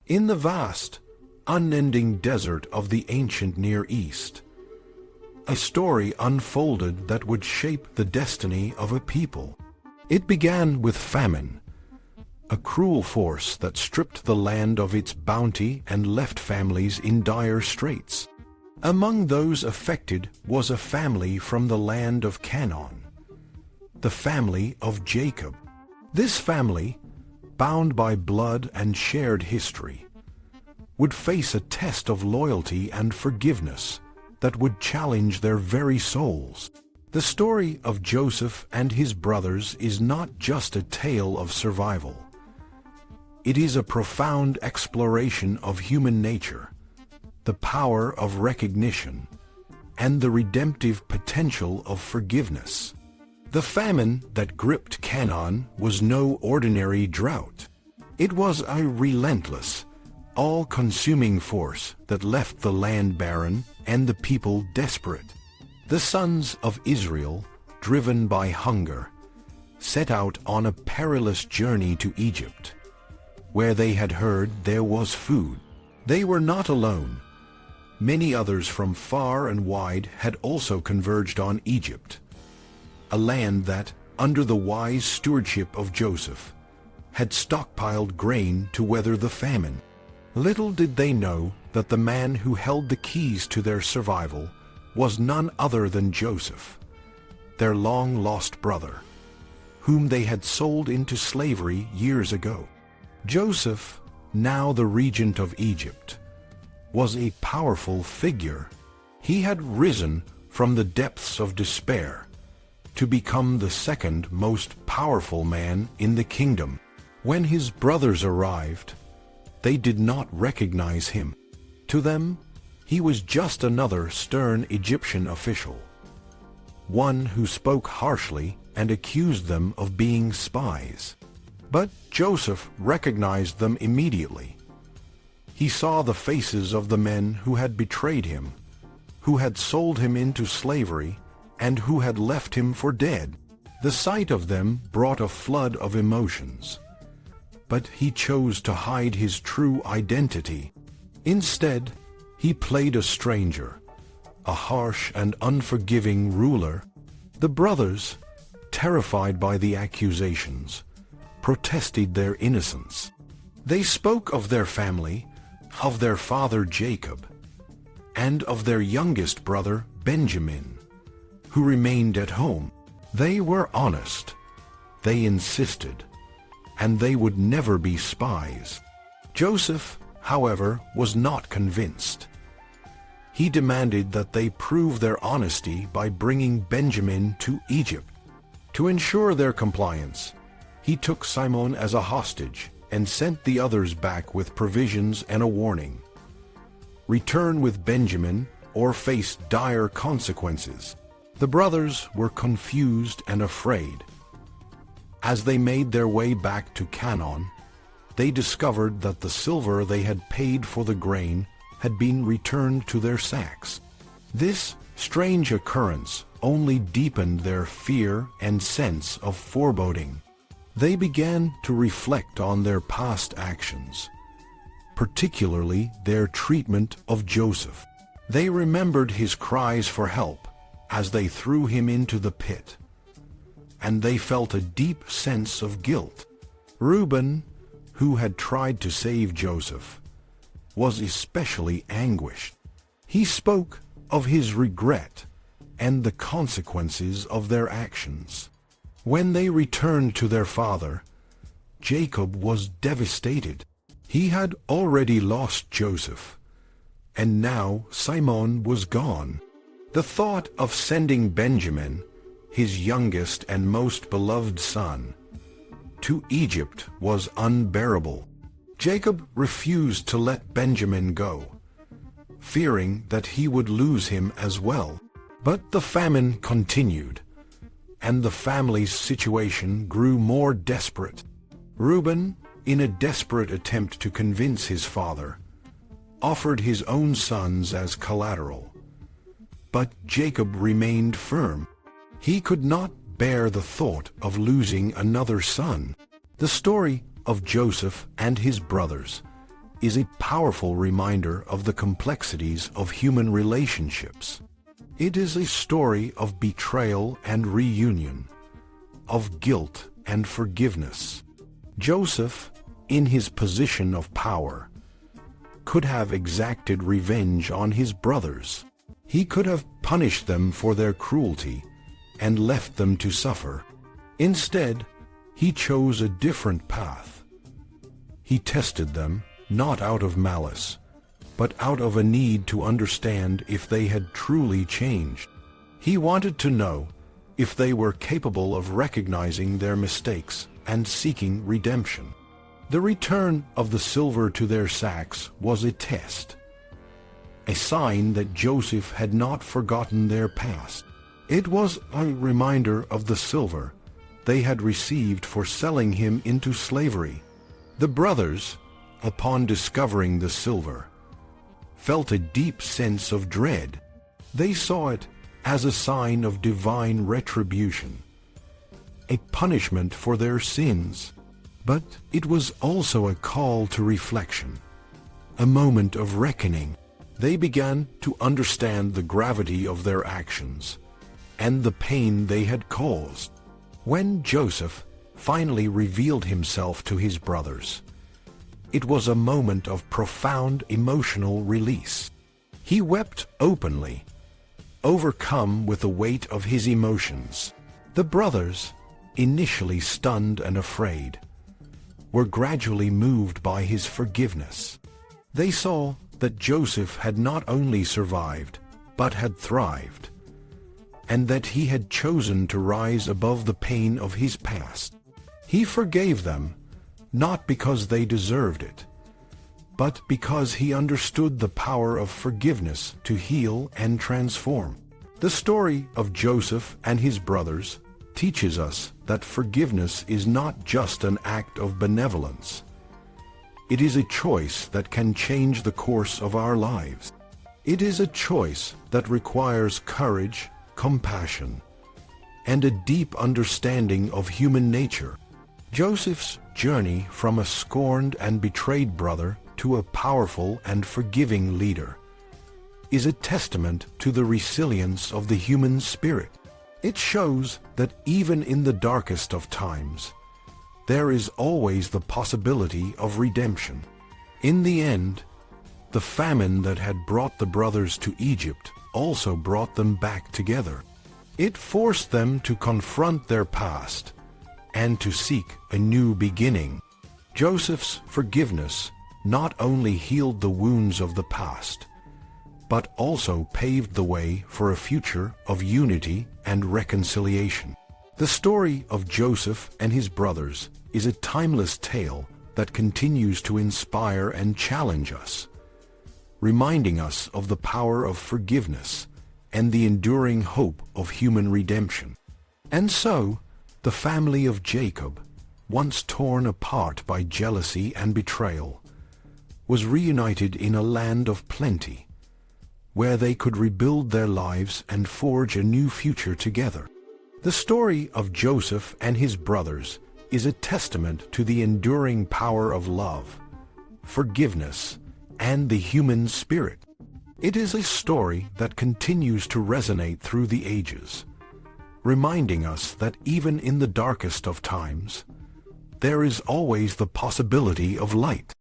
In the vast, unending desert of the ancient Near East, a story unfolded that would shape the destiny of a people. It began with famine, a cruel force that stripped the land of its bounty and left families in dire straits. Among those affected was a family from the land of Canaan, the family of Jacob. This family, bound by blood and shared history, would face a test of loyalty and forgiveness that would challenge their very souls. The story of Joseph and his brothers is not just a tale of survival. It is a profound exploration of human nature, the power of recognition, and the redemptive potential of forgiveness. The famine that gripped Canaan was no ordinary drought. It was a relentless, all-consuming force that left the land barren and the people desperate. The sons of Israel, driven by hunger, set out on a perilous journey to Egypt, where they had heard there was food. They were not alone. Many others from far and wide had also converged on Egypt, a land that, under the wise stewardship of Joseph, had stockpiled grain to weather the famine. Little did they know that the man who held the keys to their survival was none other than Joseph, their long-lost brother, whom they had sold into slavery years ago. Joseph, now the regent of Egypt, was a powerful figure. He had risen from the depths of despair to become the second most powerful man in the kingdom. When his brothers arrived, they did not recognize him. To them, he was just another stern Egyptian official, one who spoke harshly and accused them of being spies. But Joseph recognized them immediately. He saw the faces of the men who had betrayed him, who had sold him into slavery, and who had left him for dead. The sight of them brought a flood of emotions. But he chose to hide his true identity. Instead, he played a stranger, a harsh and unforgiving ruler. The brothers, terrified by the accusations, protested their innocence. They spoke of their family, of their father Jacob, and of their youngest brother Benjamin, who remained at home. They were honest, they insisted, and they would never be spies. Joseph, however, was not convinced. He demanded that they prove their honesty by bringing Benjamin to Egypt. To ensure their compliance, he took Simon as a hostage and sent the others back with provisions and a warning. Return with Benjamin or face dire consequences. The brothers were confused and afraid. As they made their way back to Canaan, they discovered that the silver they had paid for the grain had been returned to their sacks. This strange occurrence only deepened their fear and sense of foreboding. They began to reflect on their past actions, particularly their treatment of Joseph. They remembered his cries for help as they threw him into the pit, and they felt a deep sense of guilt. Reuben, who had tried to save Joseph, was especially anguished. He spoke of his regret and the consequences of their actions. When they returned to their father, Jacob was devastated. He had already lost Joseph, and now Simon was gone. The thought of sending Benjamin, his youngest and most beloved son, to Egypt was unbearable. Jacob refused to let Benjamin go, fearing that he would lose him as well. But the famine continued, and the family's situation grew more desperate. Reuben, in a desperate attempt to convince his father, offered his own sons as collateral. But Jacob remained firm. He could not bear the thought of losing another son. The story of Joseph and his brothers is a powerful reminder of the complexities of human relationships. It is a story of betrayal and reunion, of guilt and forgiveness. Joseph, in his position of power, could have exacted revenge on his brothers. He could have punished them for their cruelty and left them to suffer. Instead, he chose a different path. He tested them, not out of malice, but out of a need to understand if they had truly changed. He wanted to know if they were capable of recognizing their mistakes and seeking redemption. The return of the silver to their sacks was a test, a sign that Joseph had not forgotten their past. It was a reminder of the silver they had received for selling him into slavery. The brothers, upon discovering the silver, felt a deep sense of dread. They saw it as a sign of divine retribution, a punishment for their sins. But it was also a call to reflection, a moment of reckoning. They began to understand the gravity of their actions and the pain they had caused. When Joseph finally revealed himself to his brothers, it was a moment of profound emotional release. He wept openly, overcome with the weight of his emotions. The brothers, initially stunned and afraid, were gradually moved by his forgiveness. They saw that Joseph had not only survived, but had thrived, and that he had chosen to rise above the pain of his past. He forgave them, not because they deserved it, but because he understood the power of forgiveness to heal and transform. The story of Joseph and his brothers teaches us that forgiveness is not just an act of benevolence. It is a choice that can change the course of our lives. It is a choice that requires courage, compassion, and a deep understanding of human nature. Joseph's journey from a scorned and betrayed brother to a powerful and forgiving leader is a testament to the resilience of the human spirit. It shows that even in the darkest of times, there is always the possibility of redemption. In the end, the famine that had brought the brothers to Egypt also brought them back together. It forced them to confront their past and to seek a new beginning. Joseph's forgiveness not only healed the wounds of the past, but also paved the way for a future of unity and reconciliation. The story of Joseph and his brothers is a timeless tale that continues to inspire and challenge us, reminding us of the power of forgiveness and the enduring hope of human redemption. And so, the family of Jacob, once torn apart by jealousy and betrayal, was reunited in a land of plenty, where they could rebuild their lives and forge a new future together. The story of Joseph and his brothers is a testament to the enduring power of love, forgiveness, and the human spirit. It is a story that continues to resonate through the ages, reminding us that even in the darkest of times, there is always the possibility of light.